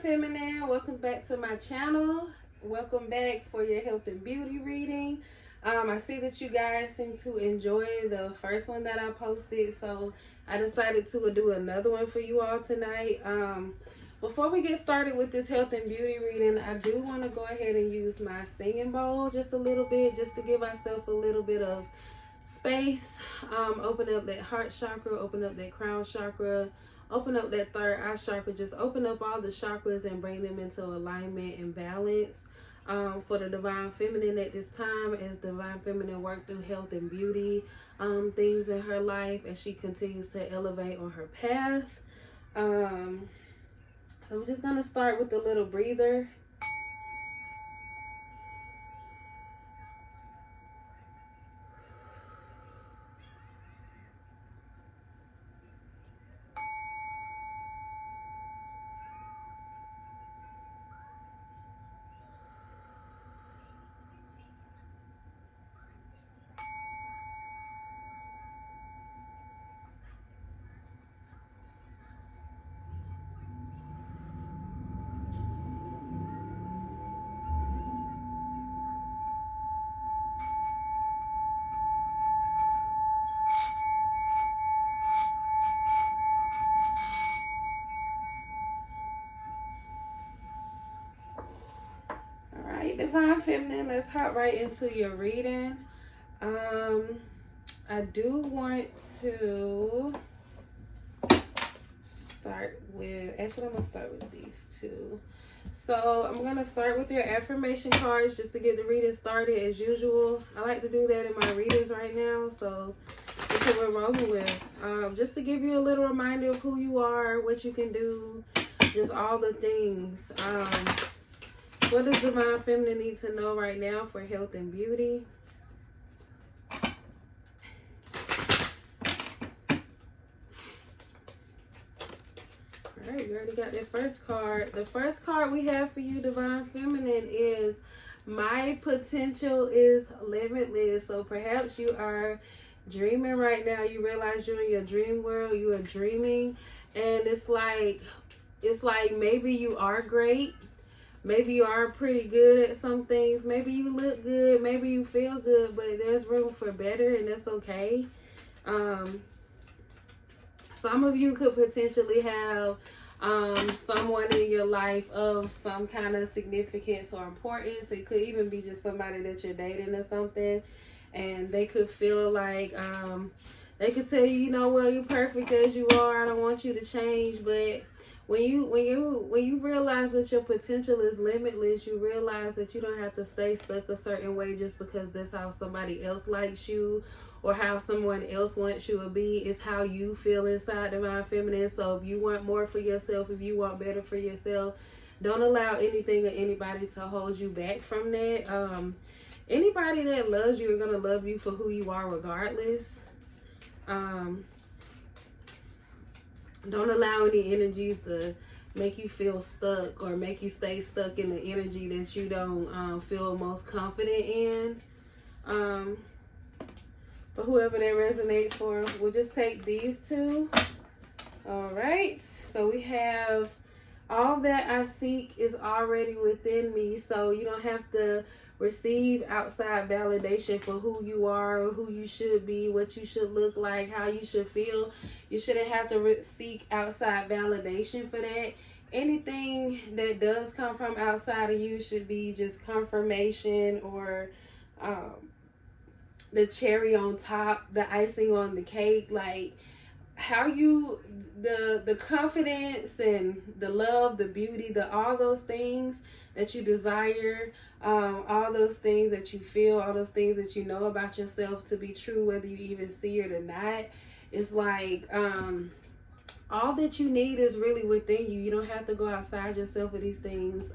Feminine, welcome back to my channel. Welcome back for your health and beauty reading. I see that you guys seem to enjoy the first one that I posted, so I decided to do another one for you all tonight. Before we get started with this health and beauty reading, I do want to go ahead and use my singing bowl just a little bit, just to give myself a little bit of space. Open up that heart chakra, open up that crown chakra, open up that third eye chakra. Just open up all the chakras and bring them into alignment and balance for the Divine Feminine at this time, as Divine Feminine work through health and beauty things in her life as she continues to elevate on her path. So we're just going to start with the little breather. Divine Feminine, let's hop right into your reading. I do want to start with, actually I'm going to start with these two. So I'm going to start with your affirmation cards just to get the reading started as usual. I like to do that in my readings right now, so that's what we're rolling with. Just to give you a little reminder of who you are, what you can do, just all the things. What does Divine Feminine need to know right now for health and beauty? Alright, you already got that first card. The first card we have for you, Divine Feminine, is My Potential is Limitless. So perhaps you are dreaming right now. You realize you're in your dream world. You are dreaming. And it's like maybe you are great. Maybe you are pretty good at some things. Maybe you look good. Maybe you feel good, but there's room for better, and that's okay. Some of you could potentially have someone in your life of some kind of significance or importance. It could even be just somebody that you're dating or something, and they could feel like they could tell you, you know, well, you're perfect as you are. I don't want you to change, but when you realize that your potential is limitless, you realize that you don't have to stay stuck a certain way just because that's how somebody else likes you or how someone else wants you to be. It's how you feel inside, Divine Feminine. So if you want more for yourself, if you want better for yourself, don't allow anything or anybody to hold you back from that. Anybody that loves you are going to love you for who you are regardless. Don't allow any energies to make you feel stuck or make you stay stuck in the energy that you don't feel most confident in. For whoever that resonates for, we'll just take these two. All right. So we have all that I seek is already within me. So you don't have to receive outside validation for who you are or who you should be, what you should look like, how you should feel. You shouldn't have to seek outside validation for that. Anything that does come from outside of you should be just confirmation or the cherry on top, the icing on the cake. Like how you, the confidence and the love, the beauty, all those things that you desire, all those things that you feel, all those things that you know about yourself to be true, whether you even see it or not. It's like all that you need is really within you. You don't have to go outside yourself for these things.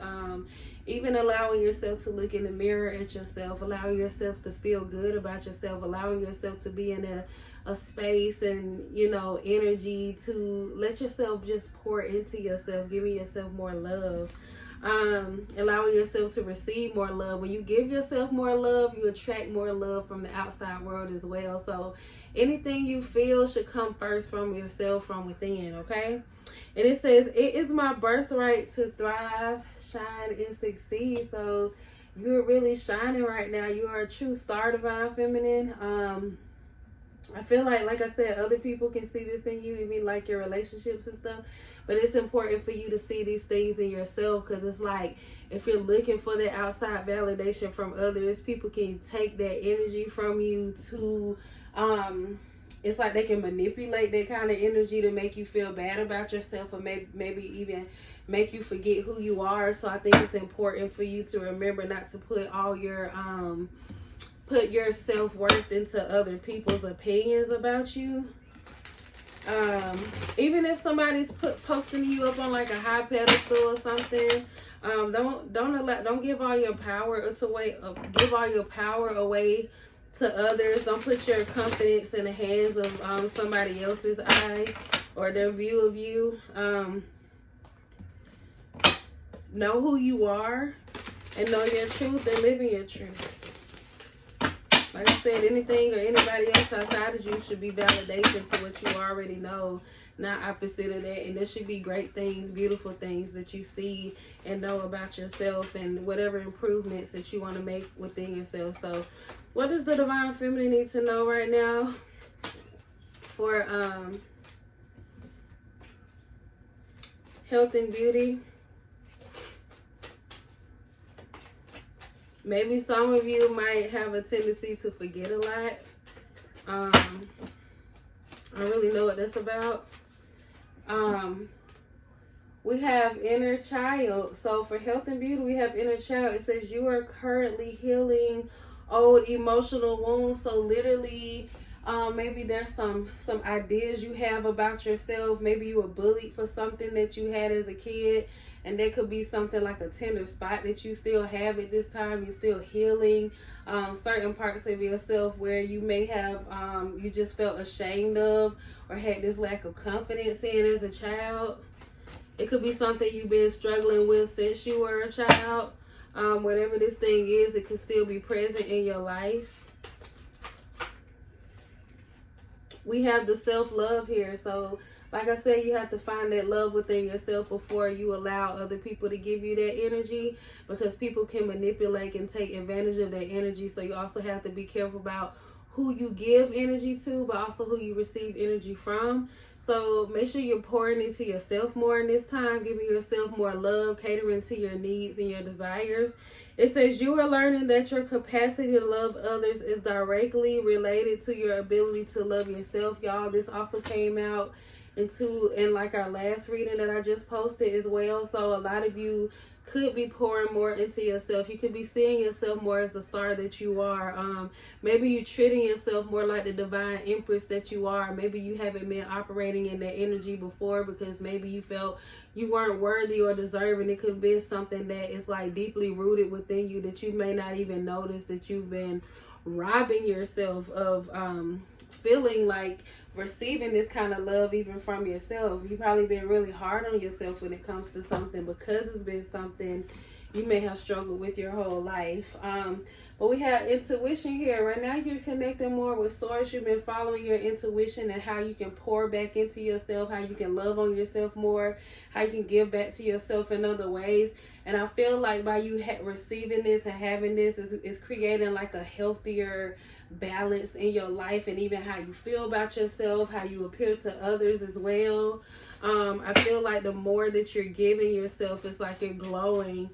Even allowing yourself to look in the mirror at yourself, allowing yourself to feel good about yourself, allowing yourself to be in a space and, you know, energy to let yourself just pour into yourself, giving yourself more love. Allowing yourself to receive more love. When you give yourself more love, you attract more love from the outside world as well. So anything you feel should come first from yourself, from within, okay? And it says, it is my birthright to thrive, shine, and succeed. So you're really shining right now. You are a true star, divine feminine. I feel like I said, other people can see this in you, even like your relationships and stuff. But it's important for you to see these things in yourself, because it's like, if you're looking for the outside validation from others, people can take that energy from you to, it's like they can manipulate that kind of energy to make you feel bad about yourself, or maybe even make you forget who you are. So I think it's important for you to remember not to put all your, put your self-worth into other people's opinions about you. Even if somebody's posting you up on like a high pedestal or something, don't give all your power away to others. Don't put your confidence in the hands of somebody else's eye or their view of you. Know who you are and know your truth and live in your truth. Like I said, anything or anybody else outside of you should be validation to what you already know, not opposite of that. And there should be great things, beautiful things that you see and know about yourself, and whatever improvements that you want to make within yourself. So what does the divine feminine need to know right now for health and beauty? Maybe some of you might have a tendency to forget a lot. I don't really know what that's about. We have inner child. So for health and beauty, we have inner child. It says you are currently healing old emotional wounds. So literally, maybe there's some ideas you have about yourself. Maybe you were bullied for something that you had as a kid. And there could be something like a tender spot that you still have at this time. You're still healing certain parts of yourself where you may have, you just felt ashamed of or had this lack of confidence in as a child. It could be something you've been struggling with since you were a child. Whatever this thing is, it could still be present in your life. We have the self-love here. So like I said, you have to find that love within yourself before you allow other people to give you that energy, because people can manipulate and take advantage of that energy. So you also have to be careful about who you give energy to, but also who you receive energy from. So make sure you're pouring into yourself more in this time, giving yourself more love, catering to your needs and your desires. It says you are learning that your capacity to love others is directly related to your ability to love yourself. Y'all, this also came out in like our last reading that I just posted as well. So a lot of you could be pouring more into yourself. You could be seeing yourself more as the star that you are. Maybe you're treating yourself more like the divine empress that you are. Maybe you haven't been operating in that energy before because maybe you felt you weren't worthy or deserving. It could be something that is like deeply rooted within you that you may not even notice, that you've been robbing yourself of feeling like receiving this kind of love even from yourself. You've probably been really hard on yourself when it comes to something because it's been something you may have struggled with your whole life. But we have intuition here. Right now you're connecting more with source. You've been following your intuition and how you can pour back into yourself, how you can love on yourself more, how you can give back to yourself in other ways. And I feel like by you receiving this and having this is creating like a healthier balance in your life, and even how you feel about yourself, how you appear to others as well. I feel like the more that you're giving yourself, it's like you're glowing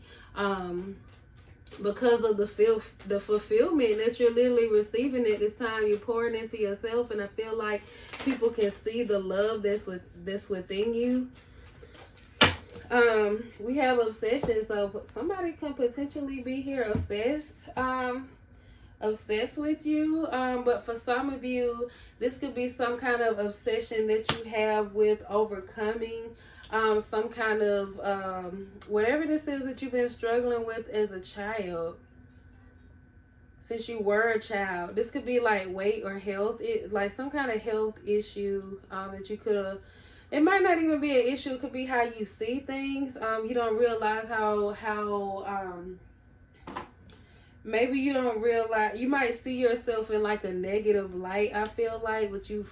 because of the fulfillment that you're literally receiving at this time. You're pouring into yourself, and I feel like people can see the love that's within you. We have obsession, so somebody can potentially be here obsessed with you, but for some of you this could be some kind of obsession that you have with overcoming some kind of whatever this is that you've been struggling with as a child, since you were a child. This could be like weight or health, like some kind of health issue that you could have. It might not even be an issue. It could be how you see things. You don't realize how maybe you don't realize, you might see yourself in like a negative light, I feel like, with you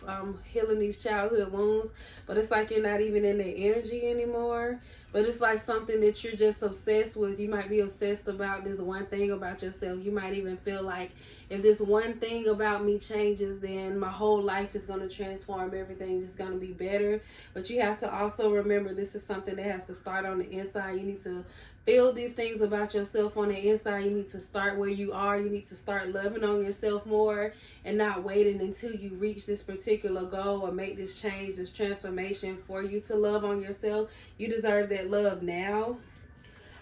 healing these childhood wounds, but it's like you're not even in the energy anymore. But it's like something that you're just obsessed with. You might be obsessed about this one thing about yourself. You might even feel like, if this one thing about me changes, then my whole life is going to transform. Everything's just going to be better. But you have to also remember, this is something that has to start on the inside. You need to feel these things about yourself on the inside. You need to start where you are. You need to start loving on yourself more, and not waiting until you reach this particular goal or make this change, this transformation for you to love on yourself. You deserve that love now.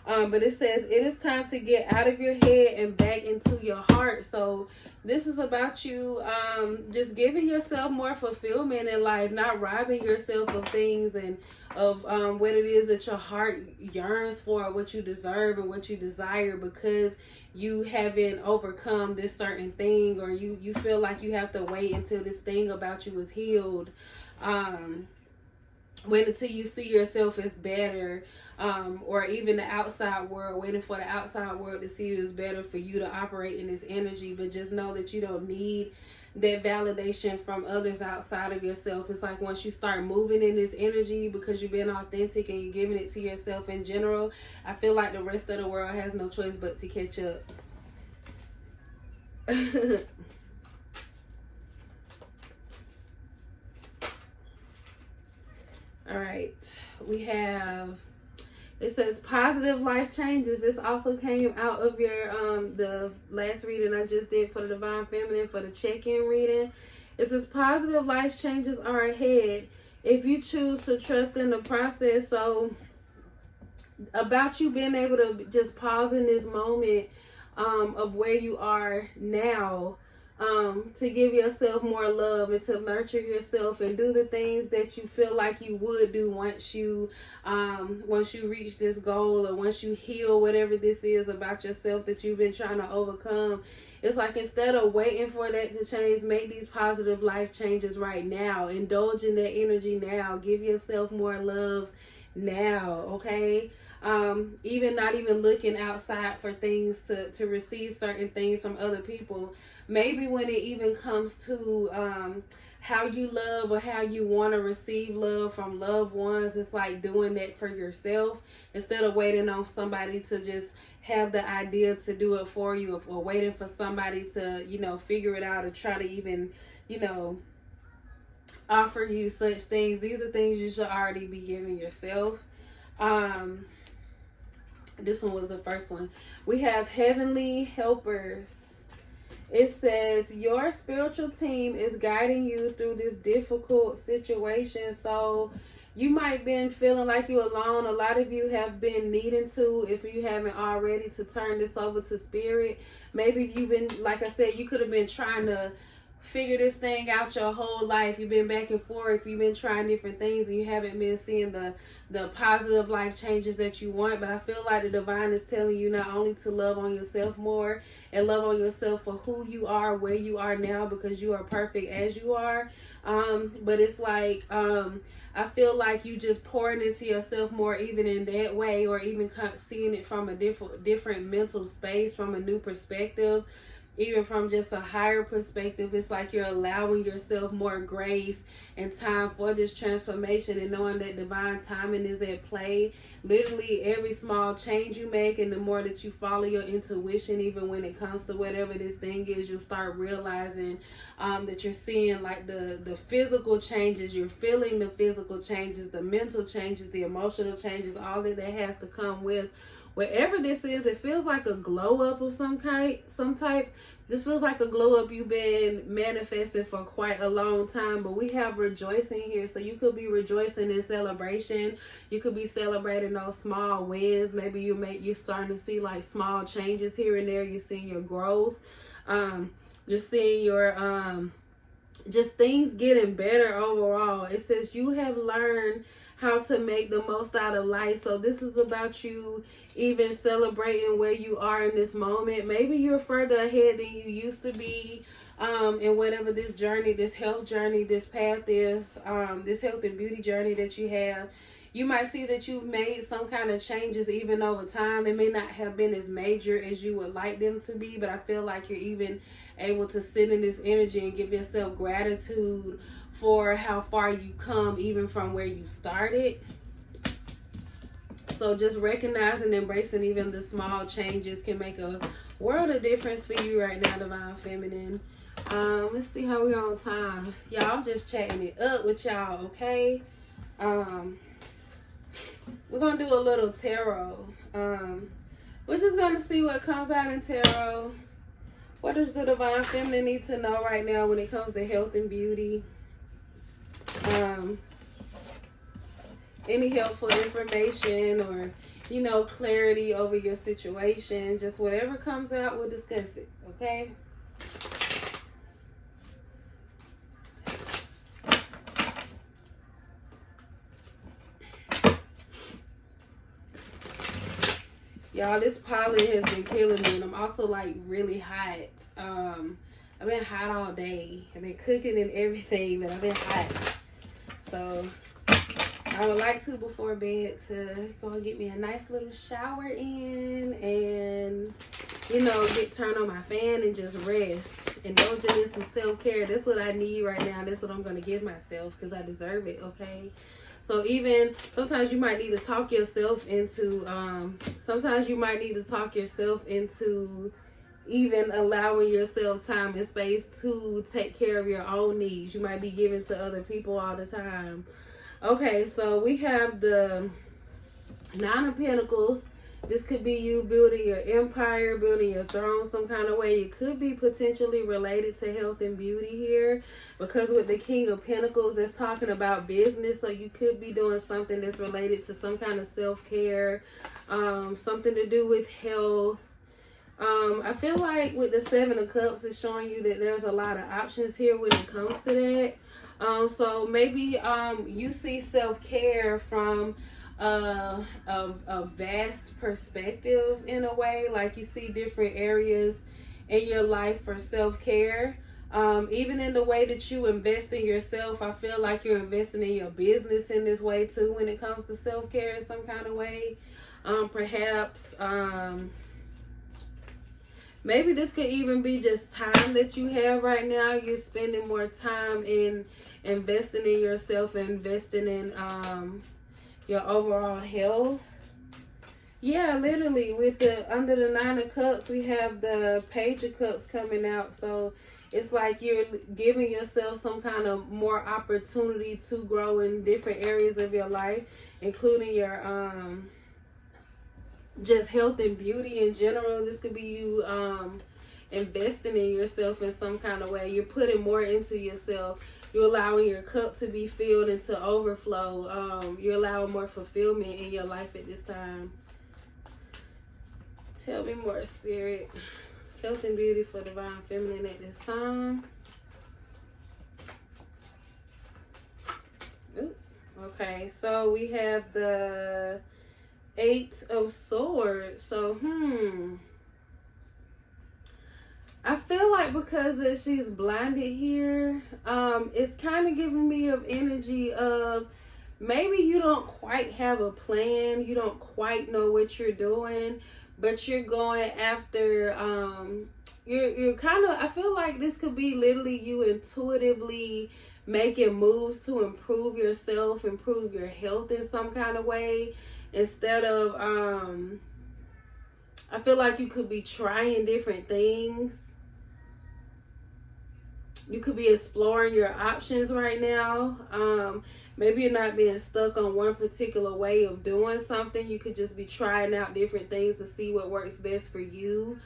But it says it is time to get out of your head and back into your heart. So this is about you just giving yourself more fulfillment in life, not robbing yourself of things and of what it is that your heart yearns for, what you deserve and what you desire, because you haven't overcome this certain thing, or you feel like you have to wait until this thing about you is healed. Wait until you see yourself as better, or even the outside world, waiting for the outside world to see you as better for you to operate in this energy. But just know that you don't need that validation from others outside of yourself. It's like once you start moving in this energy, because you've been authentic and you're giving it to yourself in general, I feel like the rest of the world has no choice but to catch up. All right, we have, it says positive life changes. This also came out of your the last reading I just did for the Divine Feminine, for the check-in reading. It says positive life changes are ahead if you choose to trust in the process. So about you being able to just pause in this moment of where you are now, to give yourself more love and to nurture yourself and do the things that you feel like you would do once you reach this goal, or once you heal whatever this is about yourself that you've been trying to overcome. It's like, instead of waiting for that to change, make these positive life changes right now. Indulge in that energy now. Give yourself more love now, okay? Even not even looking outside for things to receive certain things from other people. Maybe when it even comes to how you love or how you want to receive love from loved ones, it's like doing that for yourself instead of waiting on somebody to just have the idea to do it for you, or waiting for somebody to, figure it out or try to even, offer you such things. These are things you should already be giving yourself. This one was the first one. We have heavenly helpers. It says your spiritual team is guiding you through this difficult situation. So you might been feeling like you're alone. A lot of you have been needing to, if you haven't already, to turn this over to spirit. Maybe you've been, like I said, you could have been trying to figure this thing out your whole life. You've been back and forth. You've been trying different things and you haven't been seeing the positive life changes that you want. But I feel like the divine is telling you not only to love on yourself more and love on yourself for who you are, where you are now, because you are perfect as you are. But it's like, I feel like you just pouring into yourself more, even in that way, or even seeing it from a different mental space, from a new perspective. Even from just a higher perspective, it's like you're allowing yourself more grace and time for this transformation, and knowing that divine timing is at play. Literally every small change you make, and the more that you follow your intuition, even when it comes to whatever this thing is, you'll start realizing that you're seeing like the physical changes, you're feeling the physical changes, the mental changes, the emotional changes, all that has to come with whatever this is. It feels like a glow up of some type. This feels like a glow up you've been manifesting for quite a long time. But we have rejoicing here. So you could be rejoicing in celebration. You could be celebrating those small wins. Maybe you're starting to see like small changes here and there. You're seeing your growth. You're seeing your just things getting better overall. It says you have learned how to make the most out of life. So this is about you even celebrating where you are in this moment. Maybe you're further ahead than you used to be. And whatever this journey, this health journey, this path is, this health and beauty journey that you have, you might see that you've made some kind of changes even over time. They may not have been as major as you would like them to be, but I feel like you're even able to sit in this energy and give yourself gratitude for how far you come, even from where you started. So just recognizing and embracing even the small changes can make a world of difference for you right now, Divine Feminine. Let's see how we on time. Y'all, I'm just chatting it up with y'all, okay? We're going to do a little tarot. We're just going to see what comes out in tarot. What does the Divine Feminine need to know right now when it comes to health and beauty? Any helpful information or, you know, clarity over your situation. Just whatever comes out, we'll discuss it, okay? Y'all, this pollen has been killing me, and I'm also like really hot. I've been hot all day. I've been cooking and everything, but I've been hot. So I would like to, before bed, to go and get me a nice little shower in and, you know, turn on my fan and just rest. Indulging in some self-care. That's what I need right now. That's what I'm going to give myself because I deserve it, okay? So even sometimes you might need to talk yourself into, even allowing yourself time and space to take care of your own needs. You might be giving to other people all the time. Okay, so we have the Nine of Pentacles. This could be you building your empire, building your throne some kind of way. It could be potentially related to health and beauty here, because with the King of Pentacles, that's talking about business. So you could be doing something that's related to some kind of self-care, something to do with health. I feel like with the Seven of Cups, it's showing you that there's a lot of options here when it comes to that. So maybe you see self-care from a vast perspective in a way. Like you see different areas in your life for self-care. Even in the way that you invest in yourself, I feel like you're investing in your business in this way too when it comes to self-care in some kind of way. Perhaps maybe this could even be just time that you have right now. You're spending more time in investing in yourself, investing in your overall health. Yeah, literally with the under the Nine of Cups, we have the Page of Cups coming out. So it's like you're giving yourself some kind of more opportunity to grow in different areas of your life, including your just health and beauty in general. This could be you investing in yourself in some kind of way. You're putting more into yourself. You're allowing your cup to be filled and to overflow. You're allowing more fulfillment in your life at this time. Tell me more, Spirit. Health and beauty for Divine Feminine at this time. Ooh. Okay, so we have the Eight of Swords. So, I feel like because she's blinded here, it's kind of giving me of energy of maybe you don't quite have a plan. You don't quite know what you're doing, but you're going after, you're kind of, I feel like this could be literally you intuitively making moves to improve yourself, improve your health in some kind of way. Instead of, I feel like you could be trying different things. You could be exploring your options right now. Maybe you're not being stuck on one particular way of doing something. You could just be trying out different things to see what works best for you.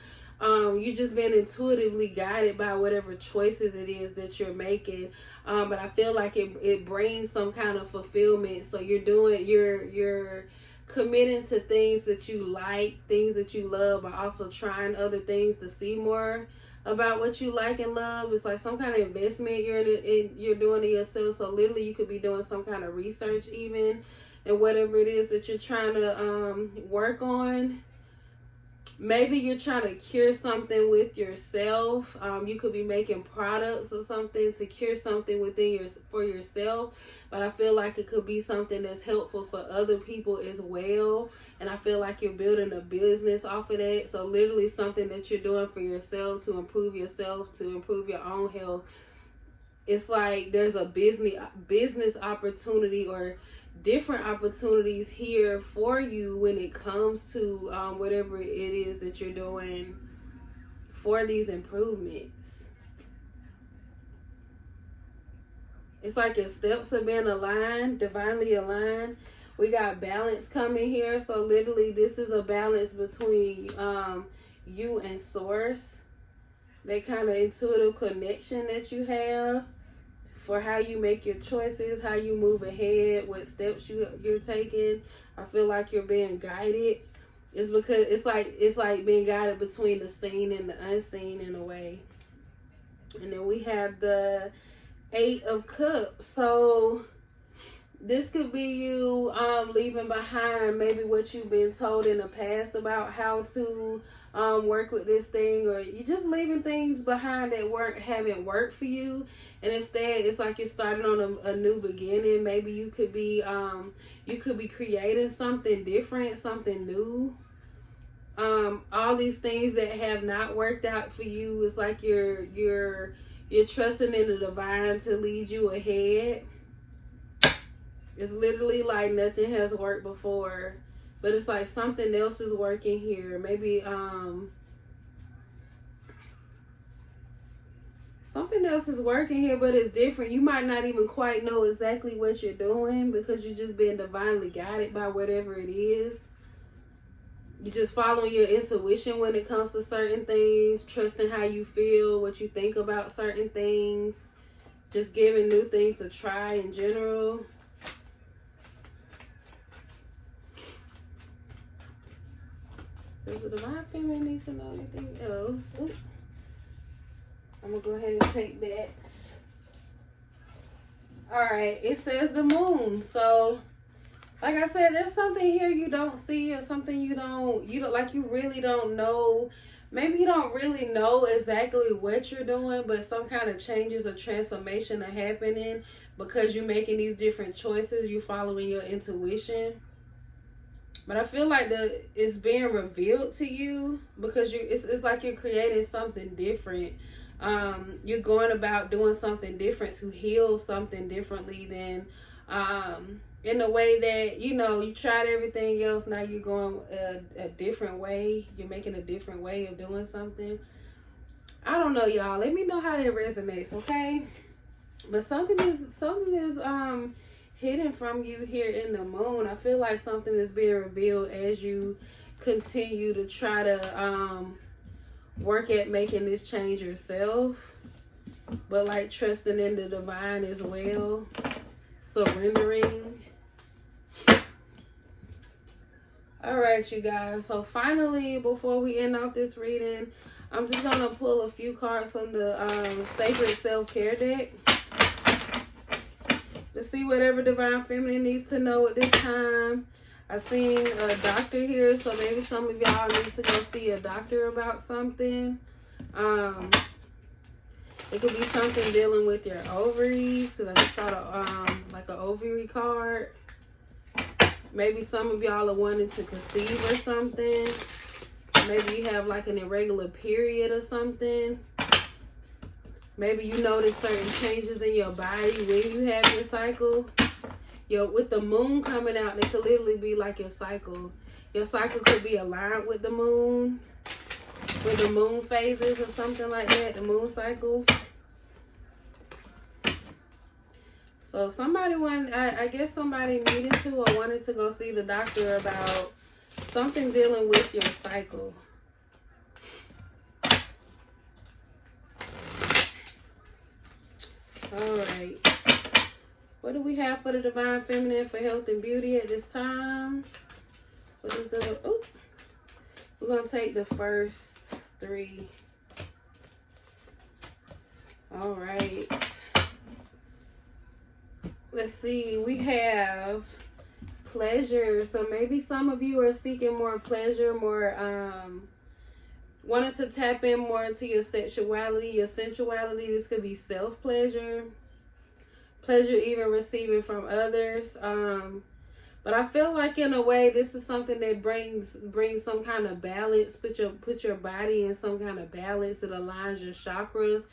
You're just being intuitively guided by whatever choices it is that you're making. But I feel like it brings some kind of fulfillment. So you're committing to things that you like, things that you love, but also trying other things to see more about what you like and love. It's like some kind of investment you're doing in yourself. So literally you could be doing some kind of research even, and whatever it is that you're trying to work on. Maybe you're trying to cure something with yourself. You could be making products or something to cure something for yourself. But I feel like it could be something that's helpful for other people as well. And I feel like you're building a business off of that. So literally something that you're doing for yourself to improve yourself, to improve your own health. It's like there's a business opportunity or different opportunities here for you when it comes to whatever it is that you're doing for these improvements. It's like your steps have been aligned, divinely aligned. We got balance coming here. So literally this is a balance between you and source. That kind of intuitive connection that you have for how you make your choices, how you move ahead, what steps you're taking. I feel like you're being guided. It's because it's like being guided between the seen and the unseen in a way. And then we have the 8 of Cups. So this could be you leaving behind maybe what you've been told in the past about how to work with this thing, or you just leaving things behind that haven't worked for you, and instead it's like you're starting on a new beginning. Maybe you could be creating something different, something new. All these things that have not worked out for you, it's like you're trusting in the divine to lead you ahead. It's literally like nothing has worked before, but it's like something else is working here. Maybe something else is working here, but it's different. You might not even quite know exactly what you're doing because you're just being divinely guided by whatever it is. You're just following your intuition when it comes to certain things, trusting how you feel, what you think about certain things, just giving new things a try in general. Does the divine feminine need to know anything else? Ooh. I'm going to go ahead and take that. Alright, it says the moon. So, like I said, there's something here you don't see, or something you really don't know. Maybe you don't really know exactly what you're doing, but some kind of changes or transformation are happening because you're making these different choices. You're following your intuition. But I feel like it's being revealed to you because it's like you're creating something different. You're going about doing something different to heal something differently than in a way that, you tried everything else. Now you're going a different way. You're making a different way of doing something. I don't know, y'all. Let me know how that resonates, okay? But something is hidden from you here in the moon. I feel like something is being revealed as you continue to try to work at making this change yourself, but like trusting in the divine as well, surrendering. All right, you guys, so finally, before we end off this reading, I'm just gonna pull a few cards from the Sacred Self-Care deck to see whatever divine feminine needs to know at this time. I seen a doctor here, so maybe some of y'all need to go see a doctor about something. It could be something dealing with your ovaries, because I just saw like an ovary card. Maybe some of y'all are wanting to conceive or something. Maybe you have like an irregular period or something. Maybe you notice certain changes in your body when you have your cycle. With the moon coming out, it could literally be like your cycle. Your cycle could be aligned with the moon, with the moon phases or something like that, the moon cycles. So I guess somebody needed to or wanted to go see the doctor about something dealing with your cycle. All right. What do we have for the divine feminine for health and beauty at this time? What is we're going to take the first 3. All right. Let's see. We have pleasure. So maybe some of you are seeking more pleasure, more Wanting to tap in more into your sexuality, your sensuality. This could be self-pleasure, pleasure even receiving from others. But I feel like in a way this is something that brings some kind of balance. Put your body in some kind of balance. It aligns your chakras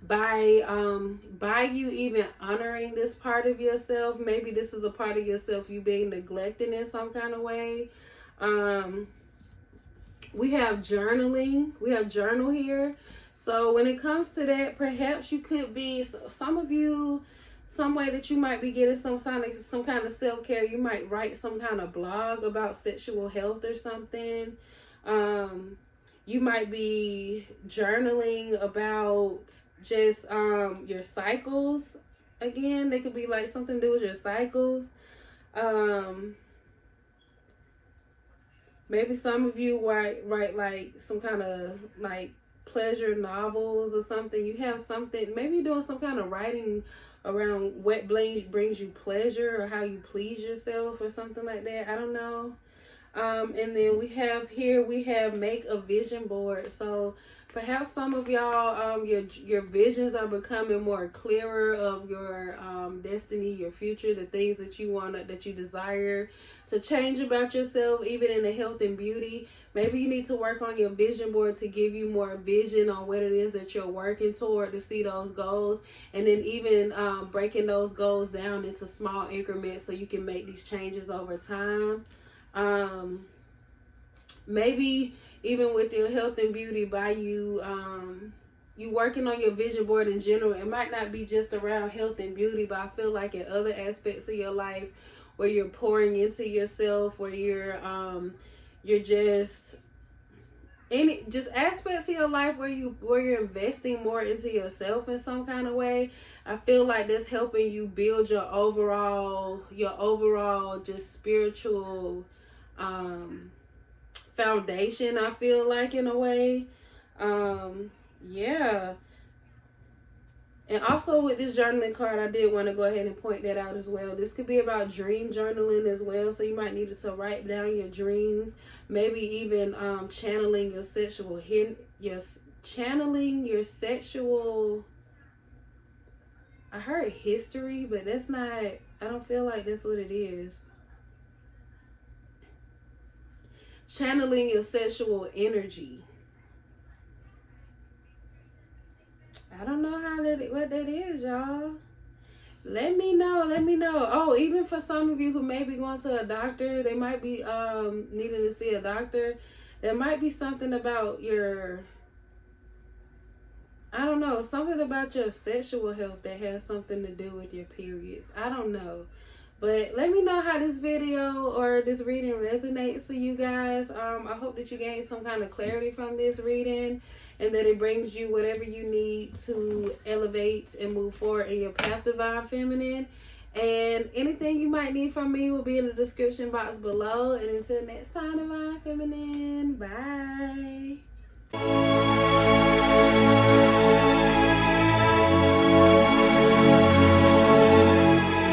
by you even honoring this part of yourself. Maybe this is a part of yourself you being neglected in some kind of way. We have journaling. We have journal here. So when it comes to that, perhaps you could be, some of you, some way that you might be getting some kind of self-care. You might write some kind of blog about sexual health or something. You might be journaling about just your cycles. Again, they could be like something to do with your cycles. Maybe some of you write like some kind of like pleasure novels or something. You have something, maybe you're doing some kind of writing around what brings you pleasure or how you please yourself or something like that. I don't know. And then we have make a vision board. So perhaps some of y'all, your visions are becoming more clearer of your destiny, your future, the things that you desire to change about yourself, even in the health and beauty. Maybe you need to work on your vision board to give you more vision on what it is that you're working toward to see those goals. And then even breaking those goals down into small increments so you can make these changes over time. Maybe even with your health and beauty, by you working on your vision board in general. It might not be just around health and beauty, but I feel like in other aspects of your life where you're pouring into yourself, where you're just aspects of your life where you're investing more into yourself in some kind of way. I feel like that's helping you build your overall just spiritual foundation, I feel like, in a way. Yeah. And also with this journaling card, I did want to go ahead and point that out as well. This could be about dream journaling as well. So you might need to write down your dreams. Maybe even channeling your sexual I heard history, but that's not, I don't feel like that's what it is. Channeling your sexual energy. I don't know what that is, y'all. Let me know. Oh, even for some of you who may be going to a doctor, they might be needing to see a doctor. There might be something about something about your sexual health that has something to do with your periods. I don't know. But let me know how this video or this reading resonates for you guys. I hope that you gain some kind of clarity from this reading and that it brings you whatever you need to elevate and move forward in your path, Divine Feminine. And anything you might need from me will be in the description box below. And until next time, Divine Feminine, bye.